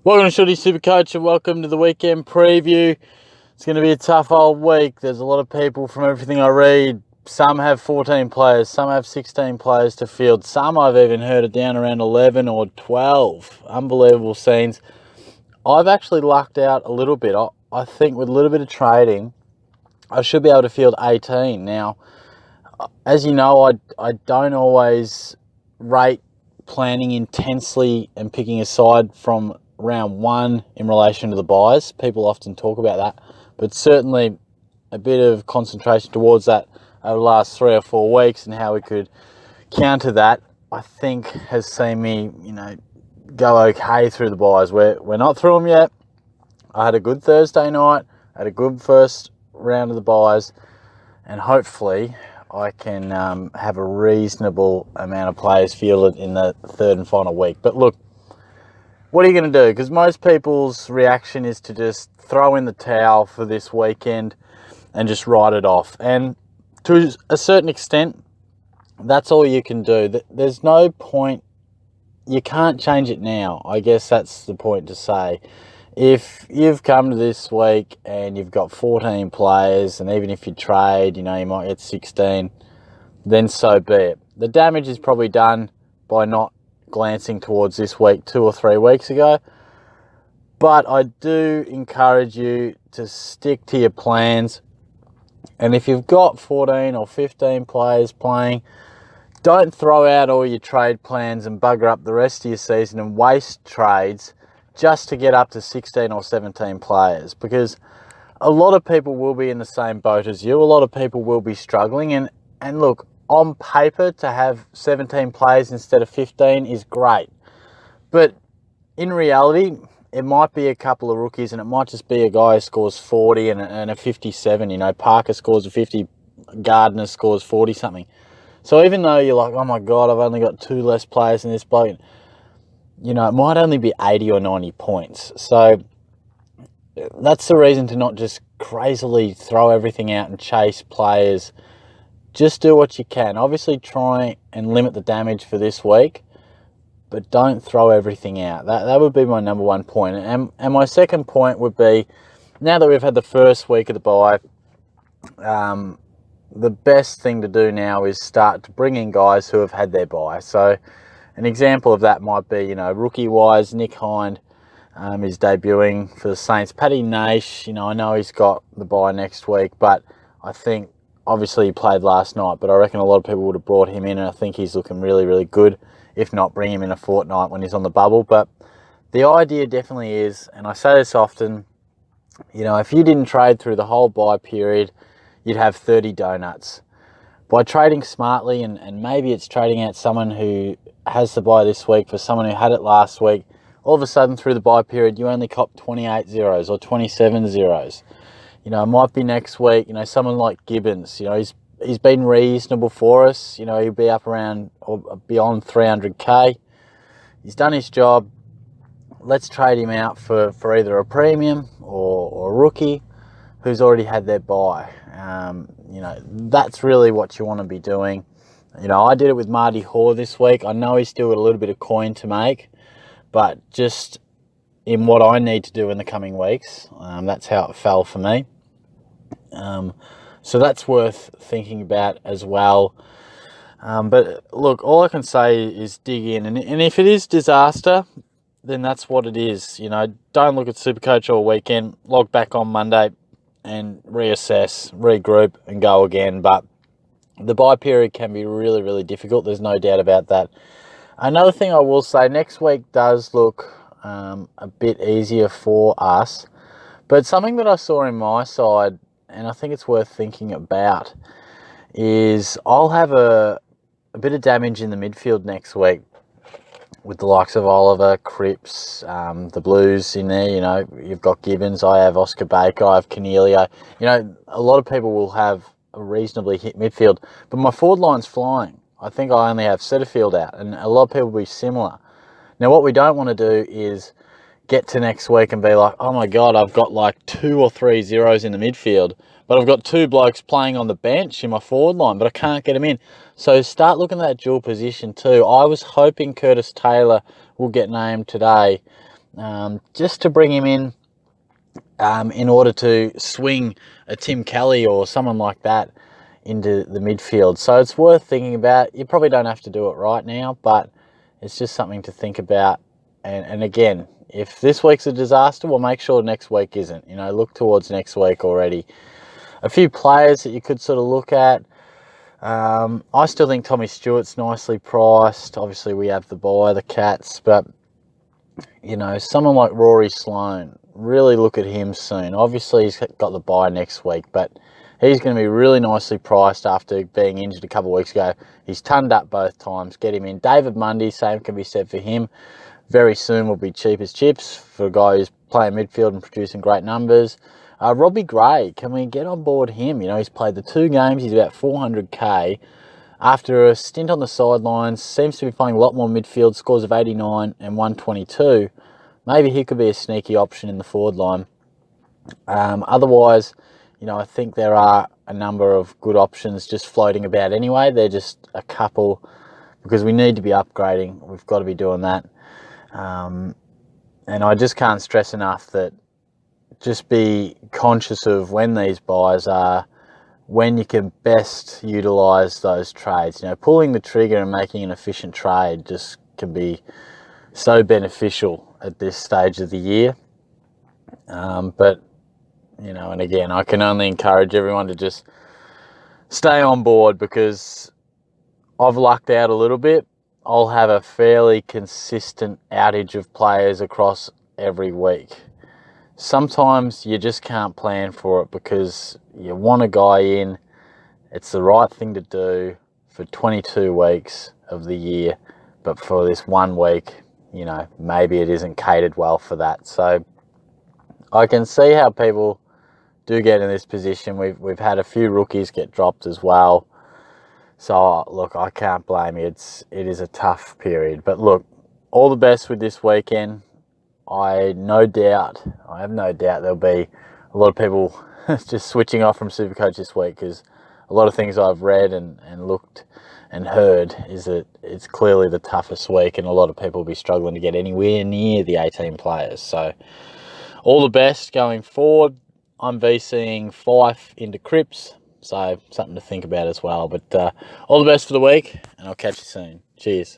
Welcome to Shooty SuperCoach and welcome to the weekend preview. It's going to be a tough old week. There's a lot of people from everything I read. Some have 14 players, some have 16 players to field. Some I've even heard are down around 11 or 12. Unbelievable scenes. I've actually lucked out a little bit. I think with a little bit of trading, I should be able to field 18. Now, as you know, I don't always rate planning intensely and picking a side from round one in relation to the buys. People often talk about that, but certainly a bit of concentration towards that over the last 3 or 4 weeks and how we could counter that, I think has seen me, go okay through the buys. We're not through them yet. I had a good Thursday night, had a good first round of the buys, and hopefully I can have a reasonable amount of players fielded in the third and final week. But look, what are you going to do? Because most people's reaction is to just throw in the towel for this weekend and just write it off. And to a certain extent, that's all you can do. There's no point. You can't change it now. I guess that's the point to say. If you've come to this week and you've got 14 players, and even if you trade, you might get 16, then so be it. The damage is probably done by not glancing towards this week 2 or 3 weeks ago. But I do encourage you to stick to your plans. And if you've got 14 or 15 players playing, don't throw out all your trade plans and bugger up the rest of your season and waste trades just to get up to 16 or 17 players, because a lot of people will be in the same boat as you. A lot of people will be struggling. And look, on paper, to have 17 players instead of 15 is great. But in reality, it might be a couple of rookies and it might just be a guy who scores 40 and a 57. Parker scores a 50, Gardner scores 40 something. So even though you're like, oh my God, I've only got 2 less players in this bloke, it might only be 80 or 90 points. So that's the reason to not just crazily throw everything out and chase players. Just do what you can. Obviously, try and limit the damage for this week, but don't throw everything out. That would be my number one point. And my second point would be, now that we've had the first week of the bye, the best thing to do now is start to bring in guys who have had their bye. So an example of that might be, rookie-wise, Nick Hind is debuting for the Saints. Paddy Nash, I know he's got the bye next week, but I think, obviously he played last night, but I reckon a lot of people would have brought him in, and I think he's looking really, really good. If not, bring him in a fortnight when he's on the bubble. But the idea definitely is, and I say this often, if you didn't trade through the whole bye period, you'd have 30 donuts. By trading smartly, and maybe it's trading out someone who has the bye this week for someone who had it last week, all of a sudden through the bye period, you only cop 28 zeros or 27 zeros. It might be next week, someone like Gibbons, he's been reasonable for us. He'll be up around or beyond 300k. He's done his job. Let's trade him out for either a premium or a rookie who's already had their bye. That's really what you want to be doing. I did it with Marty Hoare this week. I know he's still got a little bit of coin to make, but just in what I need to do in the coming weeks, that's how it fell for me. So that's worth thinking about as well. But look, all I can say is dig in. And if it is disaster, then that's what it is. Don't look at SuperCoach all weekend. Log back on Monday and reassess, regroup, and go again. But the bye period can be really, really difficult. There's no doubt about that. Another thing I will say, next week does look a bit easier for us. But something that I saw in my side, and I think it's worth thinking about, is I'll have a bit of damage in the midfield next week with the likes of Oliver, Cripps, the Blues in there. You've got Gibbons, I have Oscar Baker, I have Cornelio. A lot of people will have a reasonably hit midfield, but my forward line's flying. I think I only have Setterfield out, and a lot of people will be similar. Now, what we don't want to do is get to next week and be like, oh my God, I've got like 2 or 3 zeros in the midfield, but I've got 2 blokes playing on the bench in my forward line, but I can't get them in. So start looking at that dual position too. I was hoping Curtis Taylor will get named today, just to bring him in order to swing a Tim Kelly or someone like that into the midfield. So it's worth thinking about. You probably don't have to do it right now, but it's just something to think about. And again, if this week's a disaster, well, make sure next week isn't. Look towards next week already. A few players that you could sort of look at. I still think Tommy Stewart's nicely priced. Obviously, we have the buy, the Cats, but someone like Rory Sloane, really look at him soon. Obviously, he's got the buy next week, but he's going to be really nicely priced after being injured a couple of weeks ago. He's tonned up both times. Get him in. David Mundy, same can be said for him. Very soon will be cheap as chips for a guy who's playing midfield and producing great numbers. Robbie Gray, can we get on board him? He's played the 2 games. He's about 400k. After a stint on the sidelines, seems to be playing a lot more midfield, scores of 89 and 122. Maybe he could be a sneaky option in the forward line. Otherwise, I think there are a number of good options just floating about anyway. They're just a couple because we need to be upgrading. We've got to be doing that. And I just can't stress enough that just be conscious of when these buys are, when you can best utilise those trades. Pulling the trigger and making an efficient trade just can be so beneficial at this stage of the year. But, and again, I can only encourage everyone to just stay on board because I've lucked out a little bit. I'll have a fairly consistent outage of players across every week. Sometimes you just can't plan for it because you want a guy in. It's the right thing to do for 22 weeks of the year. But for this 1 week, maybe it isn't catered well for that. So I can see how people do get in this position. We've had a few rookies get dropped as well. So, look, I can't blame you. It is a tough period. But, look, all the best with this weekend. I have no doubt there'll be a lot of people just switching off from SuperCoach this week because a lot of things I've read and looked and heard is that it's clearly the toughest week and a lot of people will be struggling to get anywhere near the 18 players. So, all the best going forward. I'm VCing Fife into Crips. So something to think about as well. But all the best for the week, and I'll catch you soon. Cheers.